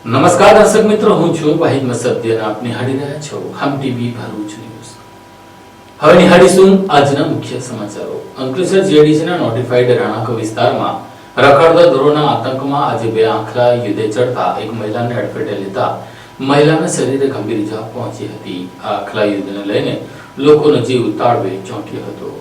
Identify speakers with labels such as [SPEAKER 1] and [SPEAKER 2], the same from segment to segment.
[SPEAKER 1] નમસ્કાર દર્શક મિત્રો, હું છું વાહિદ મસદ્દી અને આપ નિહાળી રહ્યા છો ખામ ટીવી ભરૂચ ન્યૂઝ. હવે નિહાળીશું આજના મુખ્ય સમાચારો. અંકલેશ્વર જીઆઈડીસીના નોટિફાઈડ રાણાક વિસ્તારમાં રખડતા ઢોરોના આતંકમાં આજે બે આંખલા યુદ્ધે ચડતા એક મહિલાને અડફેટે લેતા મહિલાના શરીરે ગંભીર ઇજા પહોંચી હતી. આ આંખલા યુદ્ધને લઈને લોકોનો જીવ તાળવે ચોંટ્યો હતો.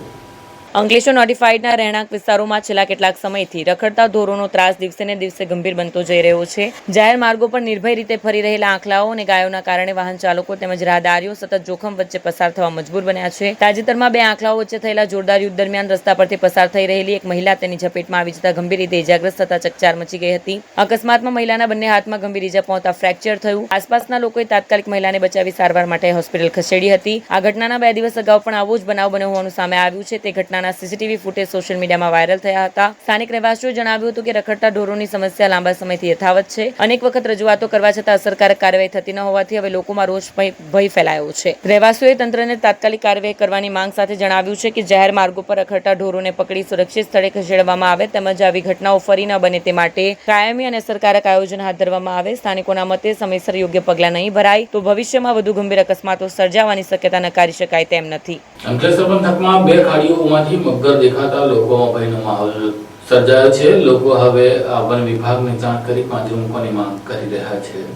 [SPEAKER 2] અંકલેશ્વર નોટિફાઈડના રહેણાંક વિસ્તારોમાં છેલ્લા કેટલાક સમયથી રખડતા ઢોરોનો ત્રાસ દિવસે ને દિવસે ગંભીર બનતો જઈ રહ્યો છે. જાહેર માર્ગો પર નિર્ભય રીતે ફરી રહેલા આંખલાઓ અને ગાયોના કારણે વાહન ચાલકો તેમજ રાહદારીઓ સતત જોખમ વચ્ચે પસાર થવા મજબૂર બન્યા છે. તાજેતરમાં બે આંખલાઓ વચ્ચે થયેલા જોરદાર યુદ્ધ દરમિયાન રસ્તા પરથી પસાર થઈ રહેલી એક મહિલા તેની ઝપેટમાં આવી જતા ગંભીર રીતે ઇજાગ્રસ્ત થતા ચકચાર મચી ગઈ હતી. અકસ્માતમાં મહિલાના બંને હાથમાં ગંભીર ઇજા પહોંચતા ફ્રેક્ચર થયું. આસપાસના લોકોએ તાત્કાલિક મહિલાને બચાવી સારવાર માટે હોસ્પિટલ ખસેડી હતી. આ ઘટનાના 2 દિવસ અગાઉ પણ આવો જ બનાવ બન્યો હોવાનું સામે આવ્યું છે. તે ઘટનાના સીસીટીવી ફૂટેજ સોશિયલ મીડિયામાં વાયરલ થયા હતા. સ્થાનિક રહેવાસીઓએ જણાવ્યું હતું કે રખડતા ઢોરોની સમસ્યા લાંબા સમયથી યથાવત છે. અનેક વખત રજૂઆતો કરવા છતાં અસરકારક કાર્યવાહી થતી ન હોવાથી હવે લોકોમાં રોષ ભય ફેલાયો છે. રહેવાસીઓએ તંત્રને તાત્કાલિક કાર્યવાહી કરવાની માંગ સાથે જણાવ્યું છે કે જાહેર માર્ગો પર રખડતા ઢોરોને પકડી સુરક્ષિત સ્થળે ખસેડવામાં આવે તેમજ આવી ઘટનાઓ ફરી ન બને તે માટે કાયમી અને અસરકારક આયોજન હાથ ધરવામાં આવે. સ્થાનિકોના મતે સમયસર યોગ્ય પગલાં નહીં ભરાય તો ભવિષ્યમાં વધુ ગંભીર અકસ્માતો સર્જાવાની શક્યતા નકારી શકાય તેમ નથી.
[SPEAKER 1] અંકલેશ્વર પંથકમાં બે ખાડીઓમાંથી મગર દેખાતા લોકોમાં ભયનો માહોલ સર્જાયો છે. લોકો હવે વન વિભાગને જાણ કરી પાંજરું મૂકવાની માંગ કરી રહ્યા છે.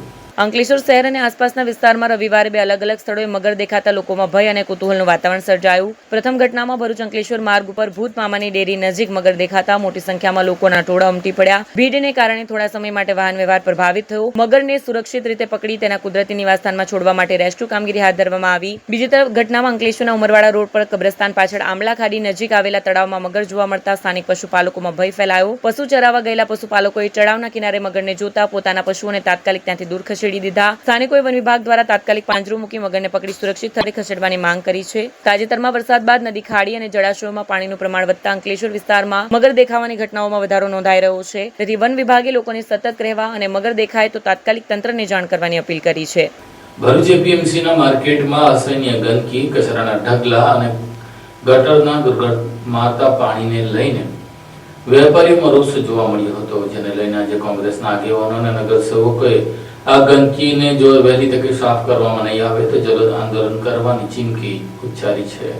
[SPEAKER 2] અંકલેશ્વર શહેર અને આસપાસના વિસ્તારમાં રવિવારે બે અલગ અલગ સ્થળોએ મગર દેખાતા લોકોમાં ભય અને કુતૂહલનું વાતાવરણ સર્જાયું. પ્રથમ ઘટનામાં ભરૂચ અંકલેશ્વર માર્ગ ઉપર ભૂત મામાની ડેરી નજીક મગર દેખાતા મોટી સંખ્યામાં લોકોના ટોળા ઉમટી પડ્યા. ભીડને કારણે થોડા સમય માટે વાહન વ્યવહાર પ્રભાવિત થયો. મગરને સુરક્ષિત રીતે પકડી તેના કુદરતી નિવાસસ્થાનમાં છોડવા માટે રેસ્ક્યુ કામગીરી હાથ ધરવામાં આવી. બીજી તરફ ઘટનામાં અંકલેશ્વરના ઉમરવાડા રોડ પર કબ્રસ્તાન પાછળ આમલા ખાડી નજીક આવેલા તળાવમાં મગર જોવા મળતા સ્થાનિક પશુપાલકોમાં ભય ફેલાયો. પશુ ચરાવવા ગયેલા પશુપાલકોએ તળાવના કિનારે મગરને જોતા પોતાના પશુઓને તાત્કાલિક ત્યાંથી દૂર ખસેડી દીધા. સ્થાનિકોએ વન વિભાગ દ્વારા તાત્કાલિક પાંજરું મૂકી મગરને પકડી સુરક્ષિત સ્થળે ખસેડવાની માંગ કરી છે. તાજેતરમાં વરસાદ બાદ નદી, ખાડી અને જળાશયોમાં પાણીનું પ્રમાણ વધતા અંકલેશ્વર વિસ્તારમાં મગર દેખાવાની ઘટનાઓમાં વધારો નોંધાઈ રહ્યો છે. તેથી વન વિભાગે લોકોને સતર્ક રહેવા અને મગર દેખાય તો તાત્કાલિક તંત્રને જાણ કરવાની અપીલ કરી છે.
[SPEAKER 1] ભરૂચ એપીએમસીના માર્કેટમાં અસહ્ય ગંદકી, કચરાના ઢગલા અને ગટરના દુર્ગંધ મારતા પાણીને લઈને વેપારીઓમાં રોષ જોવા મળ્યો હતો. જેને લઈને આજે કોંગ્રેસના આગેવાનો અને નગરસેવકોએ આ ગંદકીને જો વહેલી તકે સાફ કરવામાં નહીં આવે તો જલદ આંદોલન કરવાની ચીમકી ઉચ્ચારી છે.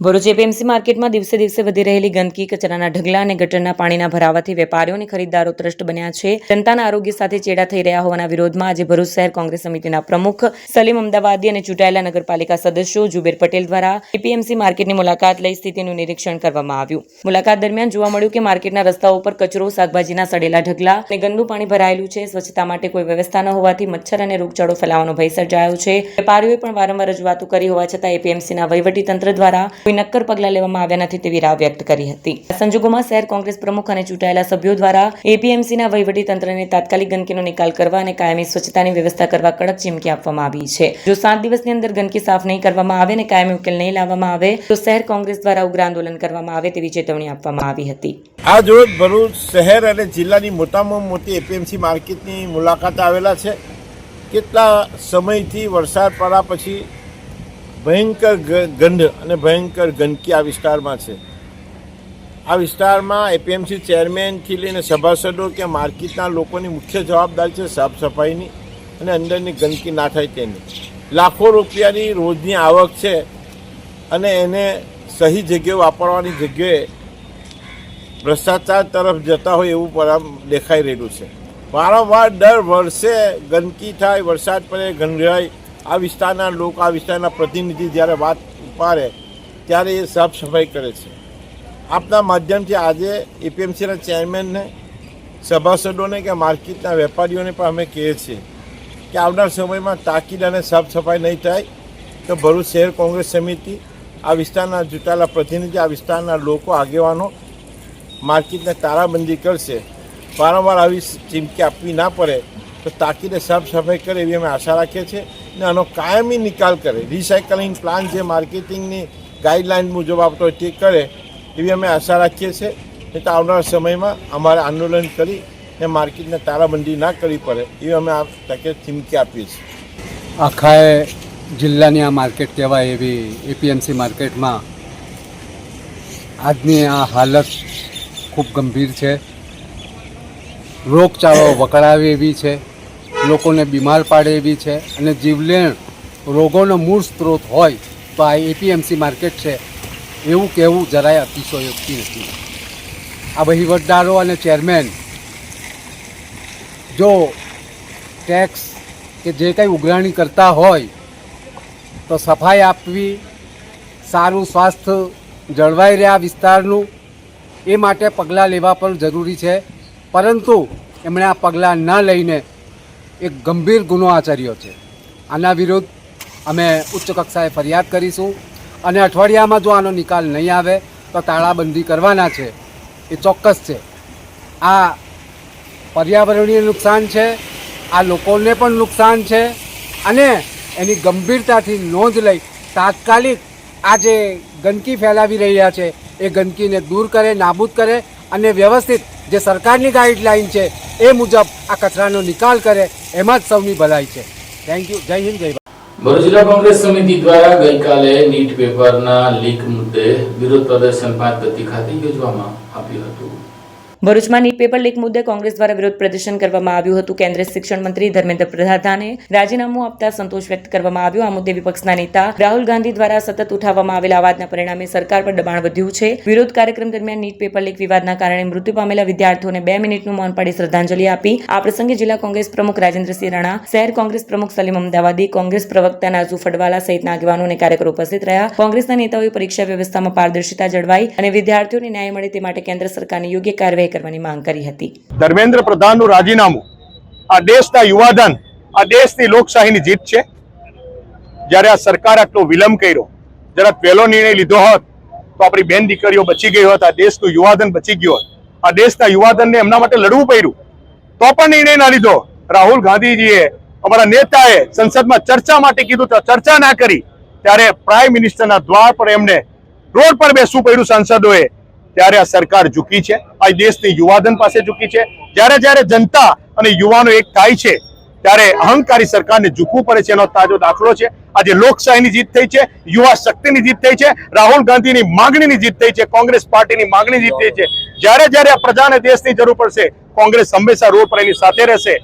[SPEAKER 2] ભરૂચ એપીએમસી માર્કેટમાં દિવસે દિવસે વધી રહેલી ગંદકી, કચરાના ઢગલા અને ગટરના પાણીના ભરાવાથી વેપારીઓ અને ખરીદદારો ત્રસ્ત બન્યા છે. જનતાના આરોગ્ય સાથે ચેડા થઈ રહ્યા હોવાના વિરોધમાં આજે ભરૂચ શહેર કોંગ્રેસ સમિતિના પ્રમુખ સલીમ અમદાવાદી અને ચૂંટાયેલા નગરપાલિકા સદસ્યો જુબેર પટેલ દ્વારા એપીએમસી માર્કેટની મુલાકાત લઈ સ્થિતિનું નિરીક્ષણ કરવામાં આવ્યું. મુલાકાત દરમિયાન જોવા મળ્યું કે માર્કેટના રસ્તાઓ પર કચરો, શાકભાજીના સડેલા ઢગલા અને ગંદુ પાણી ભરાયેલું છે. સ્વચ્છતા માટે કોઈ વ્યવસ્થા ન હોવાથી મચ્છર અને રોગચાળો ફેલાવાનો ભય સર્જાયો છે. વેપારીઓએ પણ વારંવાર રજૂઆતો કરી હોવા છતાં એપીએમસીના વહીવટીતંત્ર દ્વારા કોઈ નક્કર પગલાં લેવામાં આવ્યા નથી તેવી રાવ વ્યક્ત કરી હતી. આ સંજોગોમાં શહેર કોંગ્રેસ પ્રમુખ અને ચૂંટાયેલા સભ્યો દ્વારા એપીએમસીના વહીવટીતંત્રને તાત્કાલિક ગંદકીનો નિકાલ કરવા અને કાયમી સ્વચ્છતાની વ્યવસ્થા કરવા કડક ચીમકી આપવામાં આવી છે. જો 7 દિવસની અંદર ગંદકી સાફ નહીં કરવામાં આવે અને કાયમી ઉકેલ નહીં લાવવામાં આવે તો શહેર કોંગ્રેસ દ્વારા ઉગ્ર આંદોલન કરવામાં આવે તેવી ચેતવણી આપવામાં આવી હતી.
[SPEAKER 3] આજ રોજ ભરૂચ શહેર અને જિલ્લાની મોટામાં મોટી એપીએમસી માર્કેટની મુલાકાત આવેલા છે. કેટલા સમયથી વરસાદ પડ્યા પછી ભયંકર ગંધ અને ભયંકર ગંદકી આ વિસ્તારમાં છે. આ વિસ્તારમાં એપીએમસી ચેરમેનથી લઈને સભાસદો કે માર્કેટના લોકોની મુખ્ય જવાબદારી છે સાફ સફાઈની અને અંદરની ગંદકી ના થાય તેની. લાખો રૂપિયાની રોજની આવક છે અને એને સહી જગ્યાએ વાપરવાની જગ્યાએ ભ્રષ્ટાચાર તરફ જતા હોય એવું દેખાઈ રહેલું છે. વારંવાર દર વર્ષે ગંદકી થાય, વરસાદ પડે, ગંધાય. આ વિસ્તારના લોકો, આ વિસ્તારના પ્રતિનિધિ જ્યારે વાત ઉપાડે ત્યારે એ સાફ સફાઈ કરે છે. આપના માધ્યમથી આજે એપીએમસીના ચેરમેનને, સભાસદોને કે માર્કેટના વેપારીઓને પણ અમે કહીએ છીએ કે આવનાર સમયમાં તાકીદ અને સાફ સફાઈ નહીં થાય તો ભરૂચ શહેર કોંગ્રેસ સમિતિ, આ વિસ્તારના ચૂંટાયેલા પ્રતિનિધિ, આ વિસ્તારના લોકો, આગેવાનો માર્કેટને તાળાબંધી કરશે. વારંવાર આવી ચીમકી આપવી ના પડે તો તાકીદે સાફ સફાઈ કરે એવી અમે આશા રાખીએ છીએ ને આનો કાયમી નિકાલ કરે. રિસાયકલિંગ પ્લાન જે માર્કેટિંગની ગાઈડલાઇન મુજબ આપતો હોય તે કરે એવી અમે આશા રાખીએ છીએ. નહીં તો આવનારા સમયમાં અમારે આંદોલન કરી ને માર્કેટને તાળાબંધી ના કરવી પડે એવી અમે આ તકે ચીમકી આપીએ છીએ.
[SPEAKER 4] આખા જિલ્લાની આ માર્કેટ કહેવાય એવી એપીએમસી માર્કેટમાં આજની આ હાલત ખૂબ ગંભીર છે. રોગચાળો વકળાવે એવી છે. લોકોને બીમાર પાડે એવી છે અને જીવલેણ રોગોનો મૂળ સ્ત્રોત હોય તો આ એપીએમસી માર્કેટ છે એવું કહેવું જરાય અતિશયોક્તિ નથી. આ વહીવટદારો અને ચેરમેન જો ટેક્સ કે જે કંઈ ઉઘરાણી કરતા હોય તો સફાઈ આપવી, સારું સ્વાસ્થ્ય જળવાઈ રહે આ વિસ્તારનું, એ માટે પગલાં લેવા પણ જરૂરી છે. પરંતુ એમણે આ પગલાં ન લઈને એક ગંભીર ગુનો આચર્યો છે. આના વિરુદ્ધ અમે ઉચ્ચ કક્ષાએ ફરિયાદ કરીશું અને અઠવાડિયામાં જો આનો નિકાલ નહીં આવે તો તાળાબંધી કરવાના છે, એ ચોક્કસ છે. આ પર્યાવરણીય નુકસાન છે, આ લોકોને પણ નુકસાન છે અને એની ગંભીરતાથી નોંધ લઈ તાત્કાલિક આ જે ગંદકી ફેલાવી રહ્યા છે એ ગંદકીને દૂર કરે, નાબૂદ કરે અને વ્યવસ્થિત જે સરકારની ગાઈડલાઈન છે એ મુજબ આ કચરાનો નિકાલ કરે, એમાં જ સૌની ભલાઈ છે. Thank you. જય હિન્દ, જય ભારત.
[SPEAKER 1] ભરૂચ જિલ્લા કોંગ્રેસ સમિતિ દ્વારા ગઈકાલે નીટ પેપરના લીક મુદ્દે વિરોધ પ્રદર્શન 5 ગતિ ખાતે યોજવામાં આવ્યું હતું.
[SPEAKER 2] ભરૂચમાં નીટ પેપર લીક મુદ્દે કોંગ્રેસ દ્વારા વિરોધ પ્રદર્શન કરવામાં આવ્યું હતું. કેન્દ્રીય શિક્ષણ મંત્રી ધર્મેન્દ્ર પ્રધાને રાજીનામું આપતા સંતોષ વ્યક્ત કરવામાં આવ્યો. આ મુદ્દે વિપક્ષના નેતા રાહુલ ગાંધી દ્વારા સતત ઉઠાવવામાં આવેલા અવાજના પરિણામે સરકાર પર દબાણ વધ્યું છે. વિરોધ કાર્યક્રમ દરમિયાન નીટ પેપર લીક વિવાદના કારણે મૃત્યુ પામેલા વિદ્યાર્થીઓને 2 મિનિટનું મૌન પાડી શ્રદ્ધાંજલિ આપી. આ પ્રસંગે જિલ્લા કોંગ્રેસ પ્રમુખ રાજેન્દ્રસિંહ રાણા, શહેર કોંગ્રેસ પ્રમુખ સલીમ અમદાવાદી, કોંગ્રેસ પ્રવક્તા નાઝુ ફડવાલા સહિતના આગેવાનો અને કાર્યકરો ઉપસ્થિત રહ્યા. કોંગ્રેસના નેતાઓએ પરીક્ષા વ્યવસ્થામાં પારદર્શિતા જળવાઈ અને વિદ્યાર્થીઓને ન્યાય મળે તે માટે કેન્દ્ર સરકારની યોગ્ય કાર્યવાહી કરવાની માંગ કરી હતી.
[SPEAKER 5] ધર્મેન્દ્ર પ્રધાનનું રાજીનામું આ દેશના યુવાધન, આ દેશની લોકશાહીની જીત છે. જ્યારે આ સરકાર આટલો વિલંબ કર્યો, જરા પહેલો નિર્ણય લીધો હોત તો આપણી બેન દીકરીઓ બચી ગઈ હોત, આ દેશનું યુવાધન બચી ગયું હોત. આ દેશના યુવાધનને એમના માટે લડવું પડ્યું તો પણ નિર્ણય ના લીધો. રાહુલ ગાંધીજીએ, અમારા નેતાએ સંસદમાં ચર્ચા માટે કીધું તો ચર્ચા ના કરી, ત્યારે પ્રાઇમ મિનિસ્ટરના દ્વાર પર એમને રોડ પર બેસવું પડ્યું સાંસદોએ. ત્યારે આ સરકાર ઝૂકી છે, આ દેશની યુવાધન પાસે ઝૂકી છે. જ્યારે જનતા અને યુવાનો એક થાય છે ત્યારે અહંકારી સરકારને ઝૂકવું પડે છે. એનો તાજો દાખલો છે આજે લોકશાહીની જીત થઈ છે, યુવા શક્તિની જીત થઈ છે, રાહુલ ગાંધીની માંગણીની જીત થઈ છે, કોંગ્રેસ પાર્ટીની માંગણી જીત થઈ છે. જ્યારે આ પ્રજાને દેશની જરૂર પડશે, કોંગ્રેસ હંમેશા રોડ પર એની સાથે રહેશે.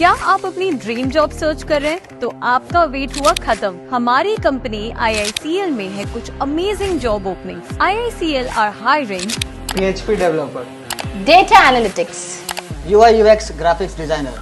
[SPEAKER 6] क्या आप अपनी ड्रीम जॉब सर्च कर रहे हैं? तो आपका वेट हुआ खत्म. हमारी कंपनी IICL में है कुछ amazing job openings. IICL are hiring
[SPEAKER 7] PHP developer,
[SPEAKER 6] data analytics,
[SPEAKER 7] UI UX graphics designer,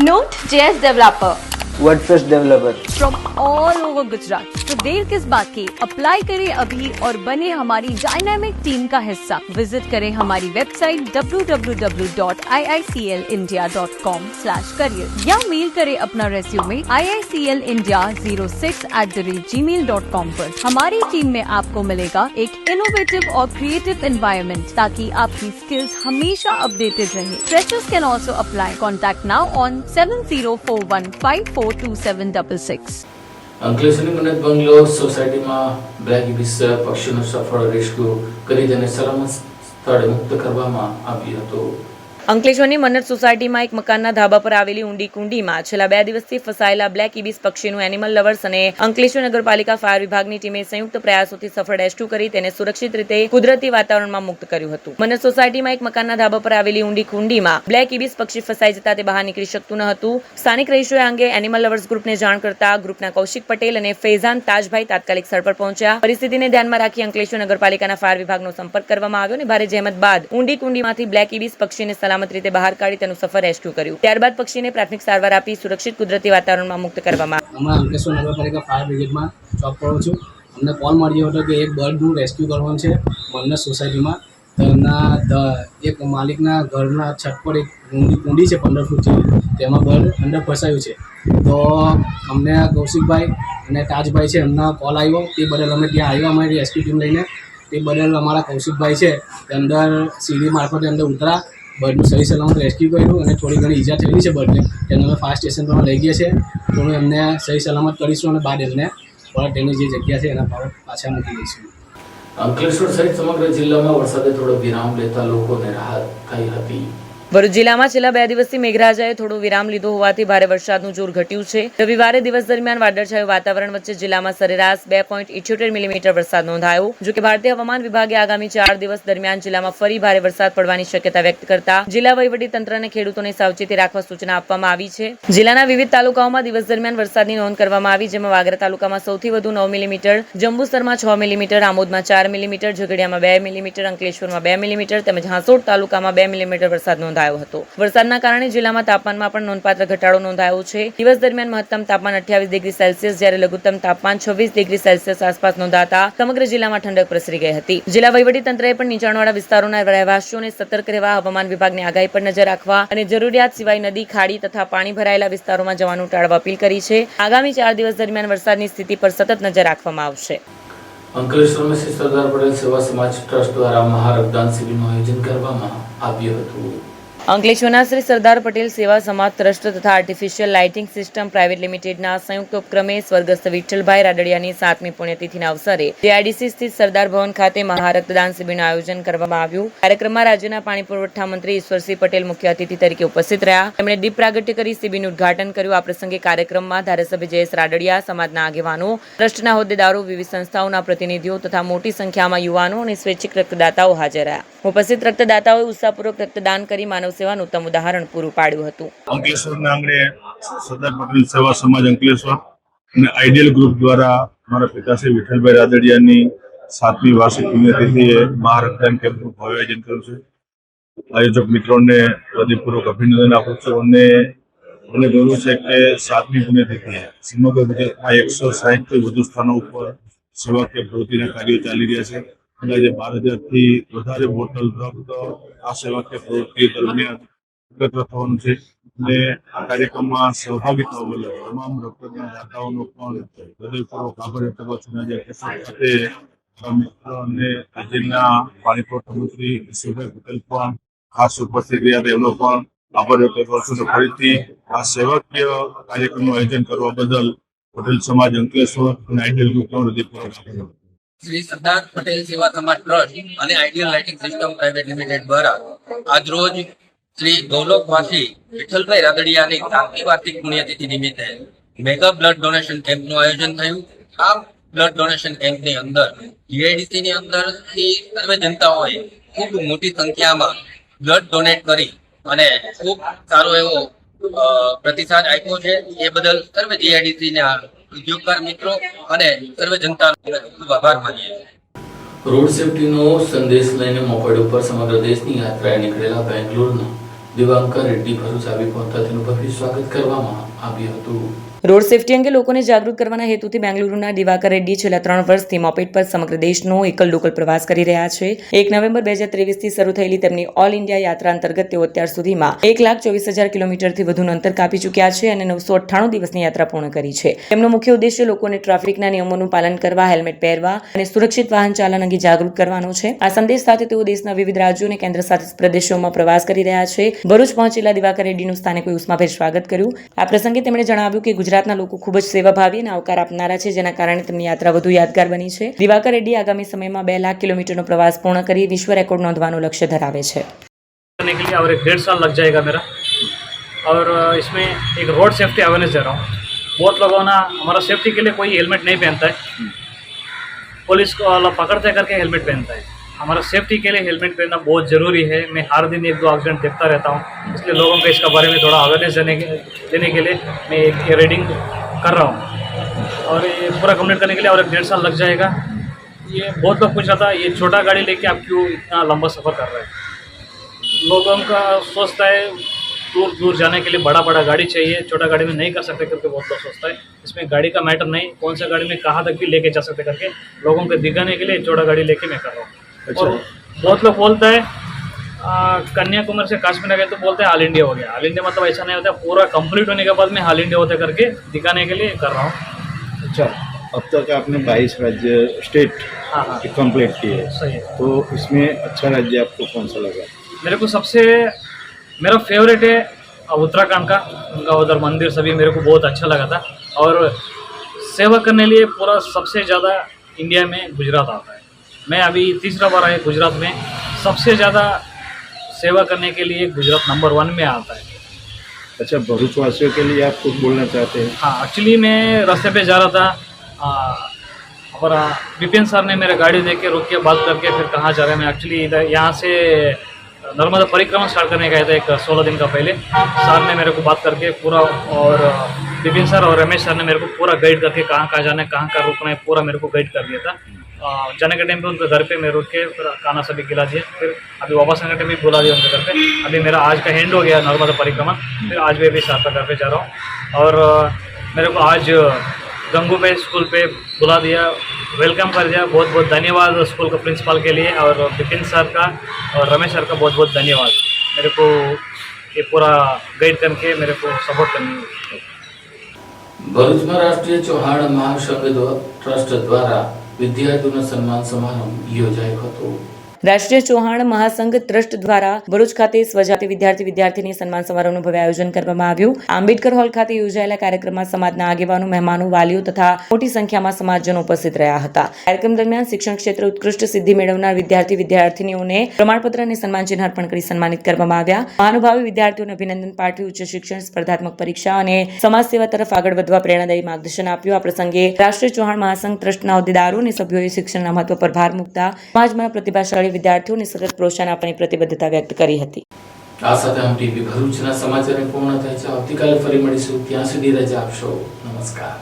[SPEAKER 6] Node.js developer
[SPEAKER 7] WordPress developer.
[SPEAKER 6] from all over Gujarat. तो देर किस बात की, अप्लाई करें अभी और बने हमारी डायनामिक टीम का हिस्सा. विजिट करें हमारी वेबसाइट www.iiclindia.com/career या मेल करें अपना रेज्यूमे iiclindia06@gmail.com पर. हमारी टीम में आपको मिलेगा एक इनोवेटिव और क्रिएटिव एनवायरनमेंट ताकि आपकी स्किल्स हमेशा अपडेटेड रहे. Freshers can also apply. Contact now on 7041542766.
[SPEAKER 1] અંકલેશ્વરની મન્નત બંગલો સોસાયટીમાં બ્લેક ઇબિસ પક્ષીનું સફળ રેસ્ક્યુ કરી તેને સલામત સ્થળે મુક્ત કરવામાં આવ્યું હતું.
[SPEAKER 2] અંકલેશ્વરની મન્નત સોસાયટીમાં એક મકાનના ધાબા પર આવેલી ઊંડી કુંડીમાં છેલ્લા 2 દિવસથી ફસાયેલા બ્લેક ઇબિસ પક્ષીનું એનિમલ લવર્સ અને અંકલેશ્વર નગરપાલિકા ફાયર વિભાગની ટીમે સંયુક્ત પ્રયાસોથી સફળ રેસ્ક્યુ કરી તેને સુરક્ષિત રીતે કુદરતી વાતાવરણમાં મુક્ત કર્યું હતું. મન્નત સોસાયટીમાં એક મકાનના ધાબા પર આવેલી ઊંડી કુંડીમાં બ્લેક ઇબિસ પક્ષી ફસાઈ જતા તે બહાર નીકળી શકતું ન હતું. સ્થાનિક રહીશોએ અંગે એનિમલ લવર્સ ગ્રુપને જાણ કરતા ગ્રુપના કૌશિક પટેલ અને ફૈઝાન તાજભાઈ તાત્કાલિક સ્થળ પર પહોંચ્યા. પરિસ્થિતિને ધ્યાનમાં રાખી અંકલેશ્વર નગરપાલિકાના ફાયર વિભાગનો સંપર્ક કરવામાં આવ્યો અને ભારે જહેમત બાદ ઊંડી કુંડીમાંથી બ્લેક ઇબિસ પક્ષીને સલામત રીતે બહાર કાઢી તેનું સફળ રેસ્ક્યુ કર્યું. ત્યારબાદ પક્ષીને પ્રાથમિક સારવાર આપી સુરક્ષિત કુદરતી વાતાવરણમાં મુક્ત કરવામાં આવ્યું.
[SPEAKER 8] હમણાં અંકલેશ્વર નગરપાલિકા ફાયર બ્રિગેડમાં જોબ કરું છું. અમને કોલ મળ્યો હતો કે એક બર્ડનું રેસ્ક્યુ કરવાનું છે મન્નત સોસાયટીમાં. તો એમના એક માલિકના ઘરના છત પર એક કુંડી છે 15 ફૂટ જેવી, તેમાં બર્ડ અંદર ફસાયું છે. તો અમને કૌશિકભાઈ અને તાજભાઈ છે એમના કોલ આવ્યો, તે બદલ અમે ત્યાં આવ્યા અમારી રેસ્ક્યુ ટીમ લઈને. તે બદલ અમારા કૌશિકભાઈ છે તે અંદર સીડી મારફતે અંદર ઉતરા, બર્ડનું સહી સલામત રેસ્ક્યુ કર્યું અને થોડી ઘણી ઈજા થયેલી છે બર્ડને, તેને અમે ફાયર સ્ટેશન પર લઈ ગયા છે. થોડું એમને સહી સલામત કરીશું અને બાદ એમને પરત તેની જે જગ્યા છે એના પર પાછા મૂકી દઈશું.
[SPEAKER 1] અંકલેશ્વર સહિત સમગ્ર જિલ્લામાં વરસાદે થોડો વિરામ લેતા લોકોને રાહત થઈ હતી.
[SPEAKER 2] ભરૂચ જિલ્લામાં છેલ્લા 2 દિવસથી મેઘરાજાએ થોડો વિરામ લીધો હોવાથી ભારે વરસાદનું જોર ઘટ્યું છે. રવિવારે દિવસ દરમિયાન વાદળછાયું વાતાવરણ વચ્ચે જિલ્લામાં સરેરાશ 2.78 મિલીમીટર વરસાદ નોંધાયો. જોકે ભારતીય હવામાન વિભાગે આગામી 4 દિવસ દરમિયાન જિલ્લામાં ફરી ભારે વરસાદ પડવાની શક્યતા વ્યક્ત કરતા જિલ્લા વહીવટીતંત્ર અને ખેડૂતોને સાવચેતી રાખવા સૂચના આપવામાં આવી છે. જિલ્લાના વિવિધ તાલુકાઓમાં દિવસ દરમિયાન વરસાદની નોંધ કરવામાં આવી, જેમાં વાગરા તાલુકામાં સૌથી વધુ 9 મિલીમીટર, જંબુસરમાં 6 મિલીમીટર, આમોદમાં 4 મિલીમીટર, ઝઘડિયામાં 2 મિલીમીટર, અંકલેશ્વરમાં 2 મિલીમીટર તેમજ હાંસોડ તાલુકામાં 2 મિલીમીટર વરસાદ નોંધાયો હતો. વરસાદના કારણે જિલ્લામાં તાપમાનમાં પણ નોંધપાત્ર ઘટાડો નોંધાયો છે. દિવસ દરમિયાન મહત્તમ તાપમાન 28 ડિગ્રી સેલ્સિયસ જ્યારે લઘુત્તમ તાપમાન 26 ડિગ્રી સેલ્સિયસ આસપાસ નોંધાતા સમગ્ર જિલ્લામાં ઠંડક પ્રસરી ગઈ હતી. જિલ્લા વહીવટીતંત્રએ પણ નીચાણવાળા વિસ્તારોના રહેવાસીઓને સતર્ક રહેવા, હવામાન વિભાગની આગાહી પર નજર રાખવા અને જરૂરિયાત સિવાય નદી, ખાડી તથા પાણી ભરાયેલા વિસ્તારોમાં જવાનું ટાળવા અપીલ કરી છે. આગામી 4 દિવસ દરમિયાન વરસાદની સ્થિતિ પર સતત નજર રાખવામાં આવશે.
[SPEAKER 1] અંકલેશ્વરમાં શ્રી સરદાર પટેલ સેવા સમાજ ટ્રસ્ટ દ્વારા મહારક્તદાન શિબિરનું આયોજન કરવામાં આવ્યું હતું. અંકલેશ્વરના શ્રી સરદાર પટેલ સેવા સમાજ ટ્રસ્ટ તથા આર્ટિફિશિયલ લાઇટિંગ સિસ્ટમ પ્રાઇવેટ લિમિટેડના સંયુક્ત ઉપક્રમે સ્વર્ગસ્થ વિઠ્ઠલભાઈ રાદડિયાની 7મી પુણ્યતિથિના અવસરે જીઆઈડીસી સ્થિત સરદાર ભવન ખાતે મહારક્તદાન શિબિરનું આયોજન કરવામાં આવ્યું. કાર્યક્રમમાં રાજ્યના પાણી પુરવઠા મંત્રી ઈશ્વરસિંહ પટેલ મુખ્ય અતિથિ તરીકે ઉપસ્થિત રહ્યા. તેમણે દીપ પ્રાગટ્ય કરી શિબિરનું ઉદ્ઘાટન કર્યું. આ પ્રસંગે કાર્યક્રમમાં ધારાસભ્ય જયેશ રાદડિયા, સમાજના આગેવાનો, ટ્રસ્ટના હોદ્દેદારો, વિવિધ સંસ્થાઓના પ્રતિનિધિઓ તથા મોટી સંખ્યામાં યુવાનો અને સ્વૈચ્છિક રક્તદાતાઓ હાજર રહ્યા. ઉપસ્થિત રક્તદાતાઓએ ઉત્સાહપૂર્વક રક્તદાન કરી માનવ સેવાનું ઉત્તમ ઉદાહરણ પૂરું પાડ્યું હતું.
[SPEAKER 5] અંકલેશ્વરના આંગણે સરદાર પટેલ સેવા સમાજ અંકલેશ્વર અને આઈડિયલ ગ્રુપ દ્વારા મારા પિતાશ્રી વિઠ્ઠલભાઈ રાદડિયાની 7મી વાર્ષિક પુણ્યતિથિએ મહારક્તદાન કેમ્પનું ભવ્ય આયોજન કર્યું છે. આયોજક મિત્રોને હૃદયપૂર્વક અભિનંદન આપું છું અને મને ગૌરવ છે કે 7મી પુણ્યતિથિએ સમગ્ર ગુજરાતમાં 160થી વધુ સ્થાનો ઉપર સેવાકીય પ્રવૃત્તિના કાર્યો ચાલી રહ્યા છે. અંદાજે 12,000થી વધારે બોટલ રક્ત આ સેવાકીય પ્રવૃત્તિ દરમિયાન એકત્ર થવાનું છે અને આ કાર્યક્રમમાં સહભાગી થવા બદલ તમામ રક્તદાન દાતાઓનો પણ હૃદયપૂર્વક આભાર વ્યક્ત કરું છું. આજે સાથે મિત્રો અને રાજ્યના પાણી પુરવઠા મંત્રી ઈશ્વરભાઈ પટેલ પણ ખાસ ઉપસ્થિત રહ્યા હતા, એમનો પણ આભાર વ્યક્ત કરું છું. ફરીથી આ સેવાકીય કાર્યક્રમનું આયોજન કરવા બદલ પટેલ સમાજ અંકલેશ્વર અને આઈડિયલ ગ્રુપનો હૃદયપૂર્વક આભાર.
[SPEAKER 9] શ્રી સરદાર પટેલ સેવા સમાજ ટ્રસ્ટ અને ideal lighting system private limited દ્વારા આજરોજ શ્રી ગૌલોકવાસી વિઠ્ઠલભાઈ રાદડિયાની 7મી વાર્ષિક પુણ્યતિથિ નિમિત્તે મેગા બ્લડ ડોનેશન કેમ્પનું આયોજન થયું. આ બ્લડ ડોનેશન કેમ્પની અંદર જીઆઈડીસીની અંદરથી સર્વે જનતાઓએ ખૂબ મોટી સંખ્યામાં બ્લડ ડોનેટ કરી અને ખૂબ સારો એવો પ્રતિસાદ આપ્યો છે. એ બદલ સર્વે જીઆઈડીસીના ઉદ્યોગકાર મિત્રો અને સર્વે જનતાનો ખૂબ આભાર માનીએ છીએ.
[SPEAKER 1] રોડ સેફટીનો સંદેશ લઈને મોપેડ ઉપર સમગ્ર દેશની યાત્રાએ નીકળેલા બેંગ્લોરના દિવાંકર રેડ્ડી ભરૂચ આવી પહોંચતા તેનું ભવ્ય સ્વાગત કરવામાં આવ્યું હતું. રોડ સેફટી અંગે લોકોને જાગૃત કરવાના હેતુથી બેંગલુરુના દિવાકર રેડ્ડી છેલ્લા 3 વર્ષથી મોપેડ પર સમગ્ર દેશનો એકલ લોકલ પ્રવાસ કરી રહ્યા છે. 1 નવેમ્બર 2023થી શરૂ થયેલી તેમની ઓલ ઇન્ડિયા યાત્રા અંતર્ગત તેઓ અત્યાર સુધીમાં 1,24,000 કિલોમીટરથી વધુનું અંતર કાપી ચૂક્યા છે અને 998 દિવસની યાત્રા પૂર્ણ કરી છે. તેમનો મુખ્ય ઉદ્દેશ્ય લોકોને ટ્રાફિકના નિયમોનું પાલન કરવા, હેલ્મેટ પહેરવા અને સુરક્ષિત વાહન ચાલન અંગે જાગૃત કરવાનો છે. આ સંદેશ સાથે તેઓ દેશના વિવિધ રાજ્યો અને કેન્દ્રશાસિત પ્રદેશોમાં પ્રવાસ કરી રહ્યા છે. ભરૂચ પહોંચેલા દિવાકર રેડ્ડીનું સ્થાનિકોએ ઉષ્માભેર સ્વાગત કર્યું. આ પ્રસંગે તેમણે જણાવ્યું કે
[SPEAKER 2] ગુજરાતના લોકો ખૂબ જ સેવાભાવી અને આવકાર આપનારા છે, જેના કારણે તેમની યાત્રા વધુ યાદગાર બની છે. દિવાકર રેડ્ડી આગામી સમયમાં 2 લાખ કિલોમીટરનો પ્રવાસ પૂર્ણ કરી વિશ્વ રેકોર્ડ નોંધવાનું લક્ષ્ય ધરાવે છે.
[SPEAKER 10] करने के लिए और 1.5 साल लग जाएगा मेरा, और इसमें एक रोड सेफ्टी अवेयरनेस दे रहा हूँ. बहुत लोगों ना हमारा सेफ्टी के लिए कोई हेलमेट नहीं पहनता है, पुलिस को पकड़ते करके हेलमेट पहनता है. हमारा सेफ्टी के लिए हेलमेट पहनना बहुत ज़रूरी है. मैं हर दिन 1-2 एक्सीडेंट देखता रहता हूँ, इसलिए लोगों को इसका बारे में थोड़ा अवेयरनेस देने के लिए मैं एक रीडिंग कर रहा हूँ, और ये पूरा कंप्लीट करने के लिए और 1.5 साल लग जाएगा. ये बहुत लोग पूछ रहा था, ये छोटा गाड़ी लेके आप क्यों इतना लंबा सफ़र कर रहे हैं. लोगों का सोचता है दूर दूर जाने के लिए बड़ा बड़ा गाड़ी चाहिए, छोटा गाड़ी में नहीं कर सकते करके बहुत लोग सोचता है. इसमें गाड़ी का मैटर नहीं, कौन सा गाड़ी में कहाँ तक भी लेके जा सकते करके लोगों को दिखाने के लिए छोटा गाड़ी लेके मैं कर रहा हूँ.
[SPEAKER 3] अच्छा.
[SPEAKER 10] और बहुत लोग बोलता है कन्याकुमारी से कश्मीर गए तो बोलते हैं ऑल इंडिया हो गया. ऑल इंडिया मतलब ऐसा नहीं होता, पूरा कंप्लीट होने के बाद मैं ऑल इंडिया होते करके दिखाने के लिए कर रहा हूँ.
[SPEAKER 3] अच्छा, अब तक आपने 22 राज्य स्टेट
[SPEAKER 10] हाँ हाँ
[SPEAKER 3] कंप्लीट किए,
[SPEAKER 10] सही है.
[SPEAKER 3] तो इसमें अच्छा राज्य आपको कौन सा लगा?
[SPEAKER 10] मेरे को सबसे मेरा फेवरेट है उत्तराखंड का, उनका उधर मंदिर सभी मेरे को बहुत अच्छा लगा था. और सेवा करने लिए पूरा सबसे ज़्यादा इंडिया में गुजरात आता है. मैं अभी तीसरा बार आया गुजरात में, सबसे ज़्यादा सेवा करने के लिए गुजरात नंबर 1 में आता है.
[SPEAKER 3] अच्छा, भरूच वासियों के लिए आप कुछ बोलना चाहते हैं?
[SPEAKER 10] हाँ, एक्चुअली मैं रास्ते पे जा रहा था, और विपिन सर ने मेरे गाड़ी देख के रोक के बात करके फिर कहाँ जा रहे हैं. मैं एक्चुअली इधर यहाँ से नर्मदा परिक्रमा स्टार्ट करने गए थे एक 16 दिन का पहले. सर ने मेरे को बात करके पूरा, और विपिन सर और रमेश सर ने मेरे को पूरा गाइड करके कहाँ कहाँ जाना है, कहाँ कहाँ रुकना है, पूरा मेरे को गाइड कर दिया था. जाने के टाइम पे उनके घर पे मैं रुक के फिर खाना सभी खिला दिया. फिर अभी वापस आने के टाइम भी बुला दिया उनके घर पे. अभी मेरा आज का एंड हो गया नर्मदा परिक्रमा, फिर आज मैं भी सर का घर पे जा रहा हूँ. और मेरे को आज गंगू पे स्कूल पे बुला दिया, वेलकम कर दिया. बहुत बहुत धन्यवाद स्कूल के प्रिंसिपल के लिए, और विपिन सर का और रमेश सर का बहुत बहुत धन्यवाद. मेरे को ये पूरा गाइड करके मेरे को सपोर्ट करनी है.
[SPEAKER 1] ભરૂચમાં રાષ્ટ્રીય ચૌહાણ મહાસંઘ ટ્રસ્ટ દ્વારા વિદ્યાર્થીઓનો સન્માન સમારંભ યોજાયો હતો.
[SPEAKER 2] રાષ્ટ્રીય ચૌહાણ મહાસંઘ ટ્રસ્ટ દ્વારા ભરૂચ ખાતે સ્વજાતિ વિદ્યાર્થી સન્માન સમારોહનું ભવ્ય આયોજન કરવામાં આવ્યું. આંબેડકર હોલ ખાતે યોજાયેલા કાર્યક્રમમાં સમાજના આગેવાનો, મહેમાનો, વાલીઓ તથા મોટી સંખ્યામાં સમાજજનો ઉપસ્થિત રહ્યા હતા. કાર્યક્રમ દરમિયાન શિક્ષણ ક્ષેત્રે ઉત્કૃષ્ટ સિદ્ધિ મેળવનાર વિદ્યાર્થીઓને પ્રમાણપત્ર અને સન્માન ચિહ્ન અર્પણ કરી સન્માનિત કરવામાં આવ્યા. મહાનુભાવી વિદ્યાર્થીઓને અભિનંદન પાઠવી ઉચ્ચ શિક્ષણ, સ્પર્ધાત્મક પરીક્ષા અને સમાજ સેવા તરફ આગળ વધવા પ્રેરણાદાયી માર્ગદર્શન આપ્યું. આ પ્રસંગે રાષ્ટ્રીય ચૌહાણ મહાસંઘ ટ્રસ્ટના હોદ્દેદારો અને સભ્યોએ શિક્ષણના મહત્વ પર ભાર મૂકતા સમાજમાં પ્રતિભાશાળી વિદ્યાર્થીઓને સતત પ્રોત્સાહન આપવાની પ્રતિબદ્ધતા વ્યક્ત કરી હતી.
[SPEAKER 1] આ સાથે હમ ટીવી ભરૂચના સમાચાર પૂર્ણ થાય છે. આવતીકાલે ફરી મળીશું, ત્યાં સુધી રજા આપશો. નમસ્કાર.